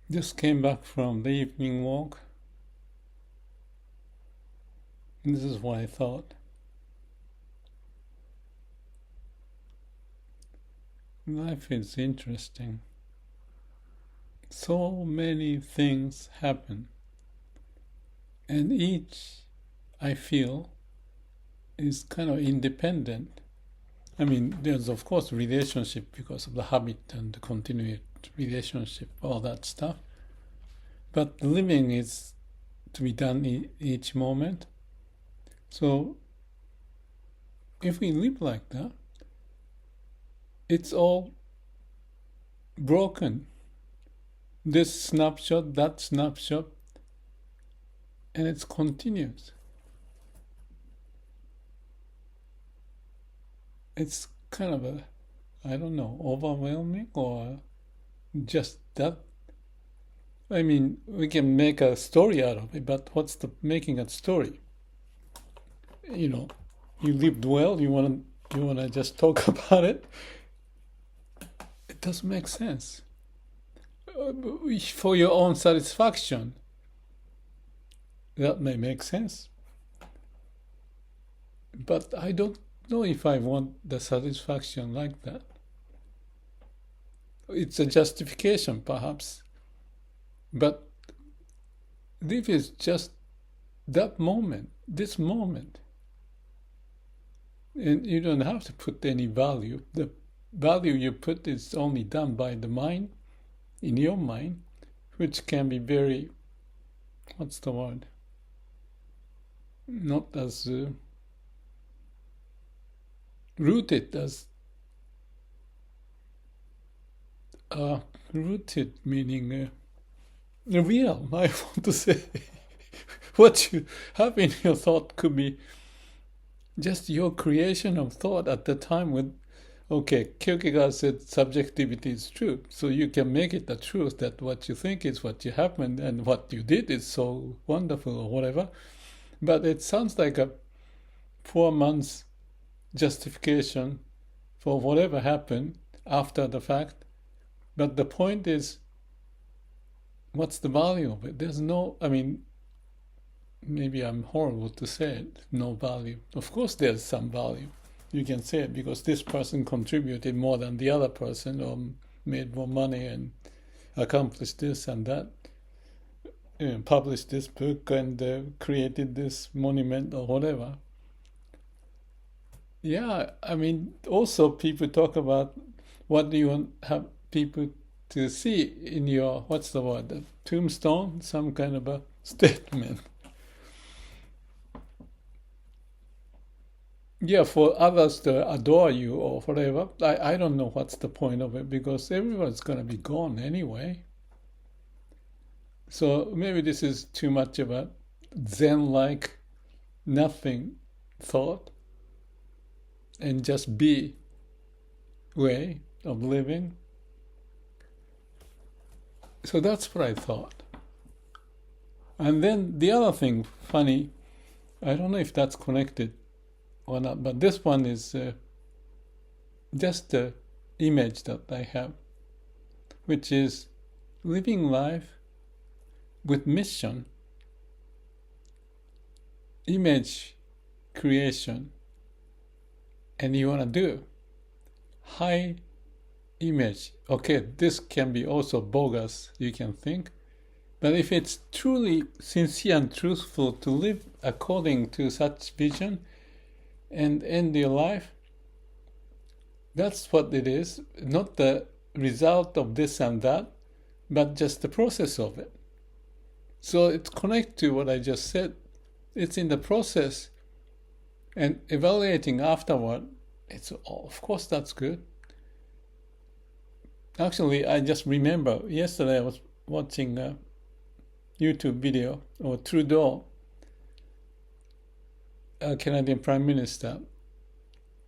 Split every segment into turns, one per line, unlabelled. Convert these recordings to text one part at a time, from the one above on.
Just came back from the evening walk. And this is what I thought. Life is interesting. So many things happen. And each, I feel, is kind of independent. I mean, there's of course relationship because of the habit and the continued relationship, all that stuff. But living is to be done each moment. So if we live like that, it's all broken. This snapshot, that snapshot, and it's continuous. It's kind of a, I don't know, overwhelming or just that. I mean, we can make a story out of it, but what's the making a story? You know, you lived well. You wanna just talk about it. It doesn't make sense. For your own satisfaction, that may make sense. But I don't know if I want the satisfaction like that. It's a justification, perhaps. But life is just that moment, this moment. And you don't have to put any value. The value you put is only done by the mind, in your mind, which can be very, what's the word? Not as rooted as, rooted meaning real, I want to say. What you have in your thought could be just your creation of thought at the time with, okay, Kierkegaard said subjectivity is true, so you can make it the truth that what you think is what you happened and what you did is so wonderful or whatever. But it sounds like a 4 months justification for whatever happened after the fact. But the point is, what's the value of it? There's no, I mean, maybe I'm horrible to say it, no value. Of course there's some value. You can say it because this person contributed more than the other person or made more money and accomplished this and that, published this book and created this monument or whatever. Yeah, I mean, also people talk about what do you want have people to see in your, what's the word, a tombstone, some kind of a statement. Yeah, for others to adore you or whatever. I don't know what's the point of it because everyone's going to be gone anyway. So maybe this is too much of a Zen-like nothing thought and just be way of living. So that's what I thought. And then the other thing, funny, I don't know if that's connected or not, but this one is just the image that I have, which is living life with mission, image creation, and you want to do high image. Okay, this can be also bogus, you can think, but if it's truly sincere and truthful to live according to such vision and end your life, that's what it is, not the result of this and that, but just the process of it. So it connects to what I just said. It's in the process and evaluating afterward. It's, of course, that's good. Actually, I just remember yesterday I was watching a YouTube video of Trudeau, a Canadian Prime Minister,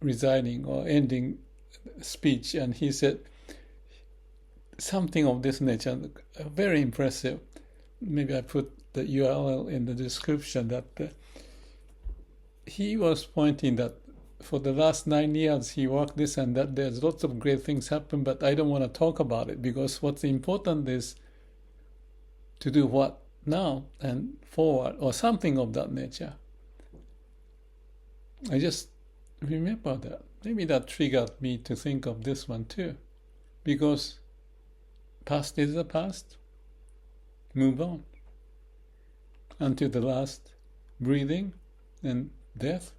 resigning or ending speech, and he said something of this nature, very impressive. Maybe I put the URL in the description, that he was pointing that for the last 9 years he worked this and that, there's lots of great things happen, but I don't want to talk about it because what's important is to do what now and forward, or something of that nature. I just remember that. Maybe that triggered me to think of this one too. Because past is the past. Move on. Until the last breathing and death.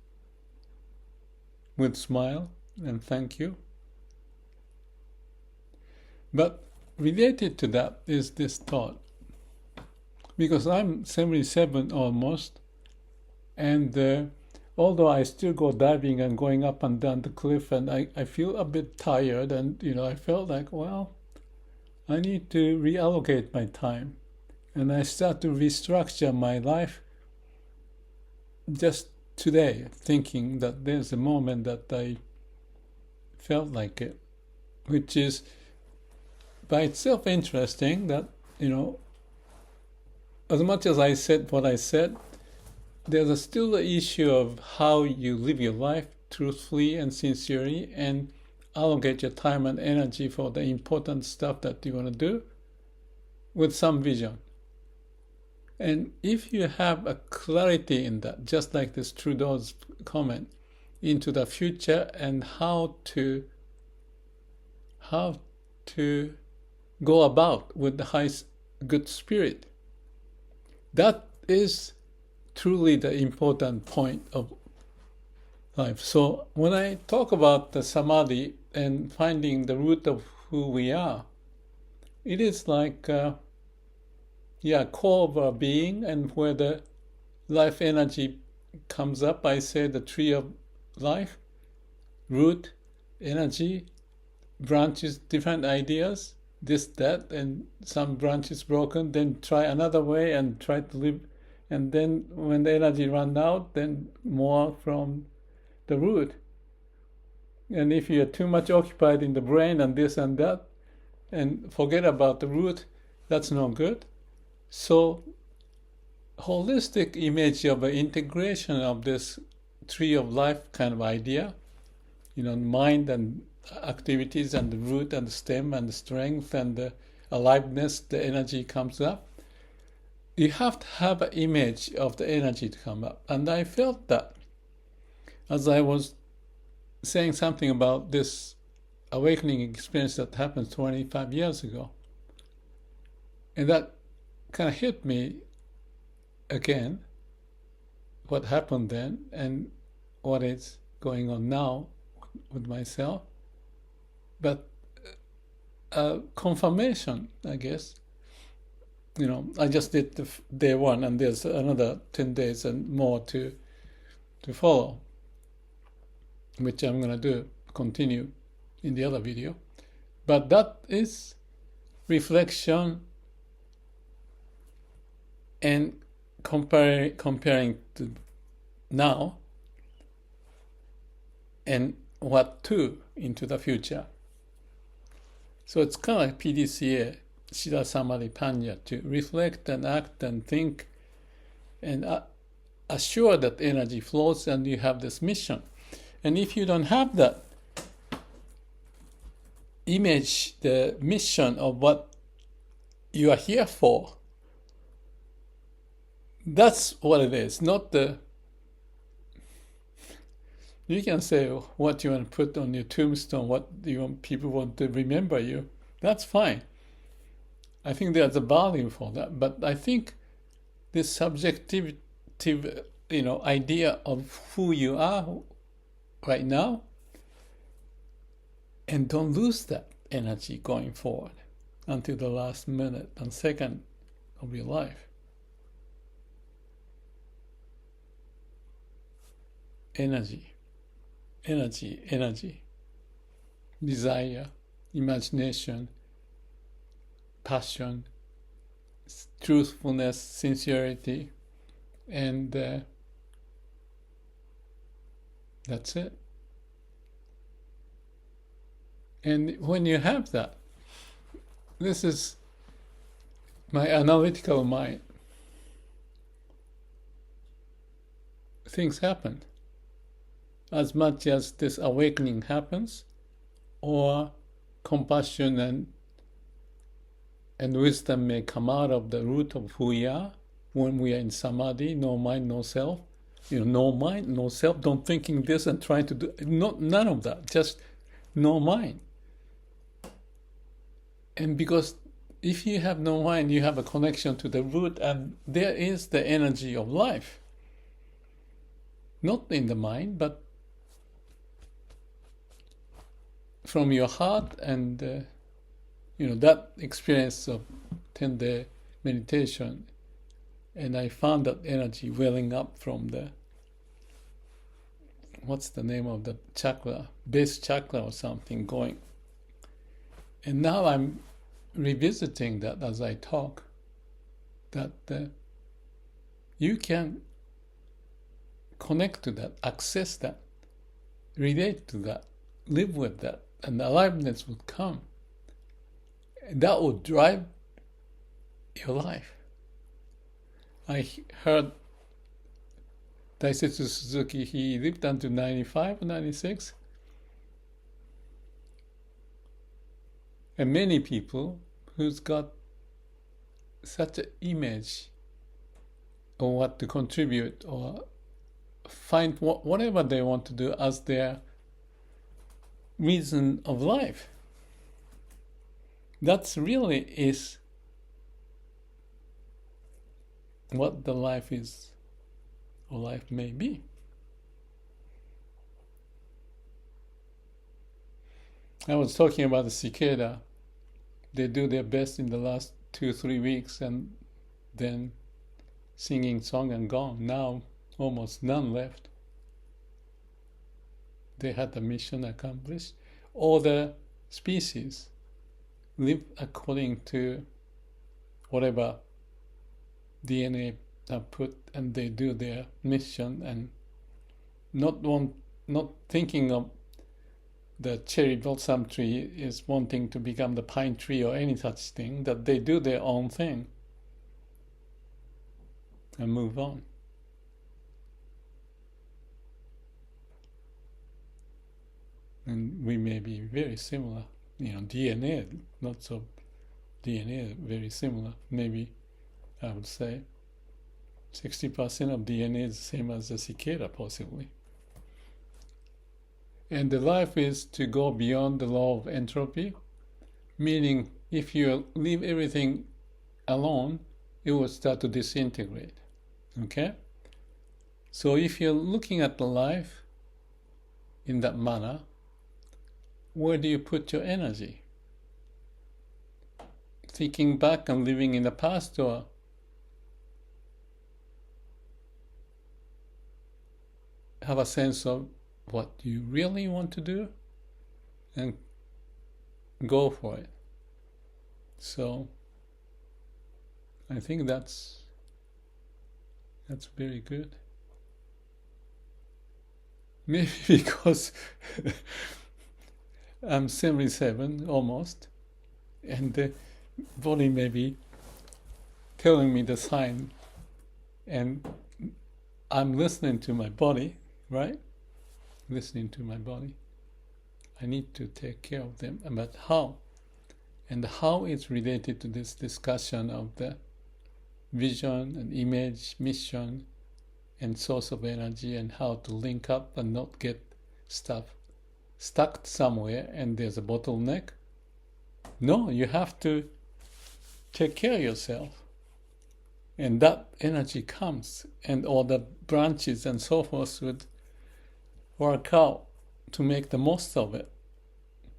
With smile and thank you. But related to that is this thought. Because I'm 77 almost, and although I still go diving and going up and down the cliff, and I feel a bit tired, and I felt like, well, I need to reallocate my time. And I start to restructure my life just today, thinking that there's a moment that I felt like it, which is by itself interesting that, as much as I said what I said, there's still the issue of how you live your life truthfully and sincerely and allocate your time and energy for the important stuff that you want to do with some vision. And if you have a clarity in that, just like this Trudeau's comment, into the future and how to go about with the highest good spirit, that is truly the important point of life. So when I talk about the samadhi and finding the root of who we are, it is like core of our being, and where the life energy comes up, I say the tree of life, root, energy, branches, different ideas, this, that, and some branches broken, then try another way and try to live. And then when the energy runs out, then more from the root. And if you're too much occupied in the brain and this and that, and forget about the root, that's no good. So, holistic image of an integration of this tree of life kind of idea, mind and activities and the root and the stem and the strength and the aliveness, the energy comes up. You have to have an image of the energy to come up. And I felt that as I was saying something about this awakening experience that happened 25 years ago. And that kind of hit me again, what happened then and what is going on now with myself. But confirmation, I guess. I just did the day one, and there's another 10 days and more to follow, which I'm going to continue in the other video. But that is reflection and comparing to now and what to into the future. So it's kind of like PDCA, Shira Samadhi Panya, to reflect and act and think and assure that energy flows, and you have this mission. And if you don't have that image, the mission of what you are here for, that's what it is, not the... You can say what you want to put on your tombstone, what you want people want to remember you. That's fine. I think there's a value for that. But I think this subjective, idea of who you are right now, and don't lose that energy going forward until the last minute and second of your life. Energy. Desire, imagination, passion, truthfulness, sincerity, and that's it. And when you have that, this is my analytical mind, things happen. As much as this awakening happens, or compassion and and wisdom may come out of the root of who we are when we are in samadhi, no mind, no self. No mind, no self, don't thinking this and trying to do, none of that, just no mind. And because if you have no mind, you have a connection to the root, and there is the energy of life. Not in the mind, but from your heart, and that experience of 10-day meditation, and I found that energy welling up from the, what's the name of the chakra, base chakra or something going. And now I'm revisiting that as I talk, that you can connect to that, access that, relate to that, live with that, and aliveness would come. And that would drive your life. I heard Daisetsu Suzuki, he lived until 95 or 96. And many people who's got such an image of what to contribute or find whatever they want to do as their reason of life. That's really is what the life is, or life may be. I was talking about the cicada. They do their best in the last 2-3 weeks, and then singing song and gone. Now almost none left. They had the mission accomplished. All the species live according to whatever DNA have put, and they do their mission, and not thinking of the cherry blossom tree is wanting to become the pine tree or any such thing, that they do their own thing and move on. And we may be very similar, DNA, not so DNA, very similar. Maybe I would say 60% of DNA is the same as the cicada, possibly. And the life is to go beyond the law of entropy, meaning if you leave everything alone, it will start to disintegrate. Okay? So if you're looking at the life in that manner, where do you put your energy? Thinking back and living in the past, or have a sense of what you really want to do and go for it. So I think that's very good. Maybe because I'm 77 almost, and the body may be telling me the sign, and I'm listening to my body, right? Listening to my body. I need to take care of them. But how? And how is related to this discussion of the vision and image, mission, and source of energy, and how to link up and not get stuff stuck somewhere and there's a bottleneck. No, you have to take care of yourself. And that energy comes, and all the branches and so forth would work out to make the most of it.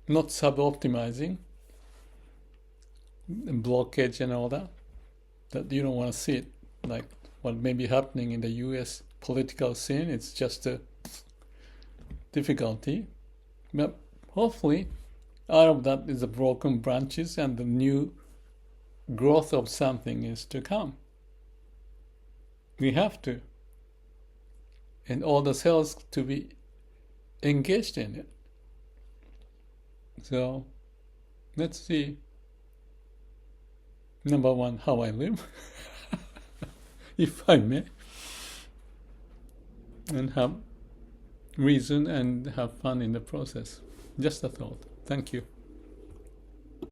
Not sub-optimizing and blockage and all that you don't want to see it, like what may be happening in the US political scene. It's just a difficulty. But hopefully out of that is the broken branches, and the new growth of something is to come. We have to. And all the cells to be engaged in it. So let's see. Number one, how I live, if I may, and have reason and have fun in the process. Just a thought. Thank you.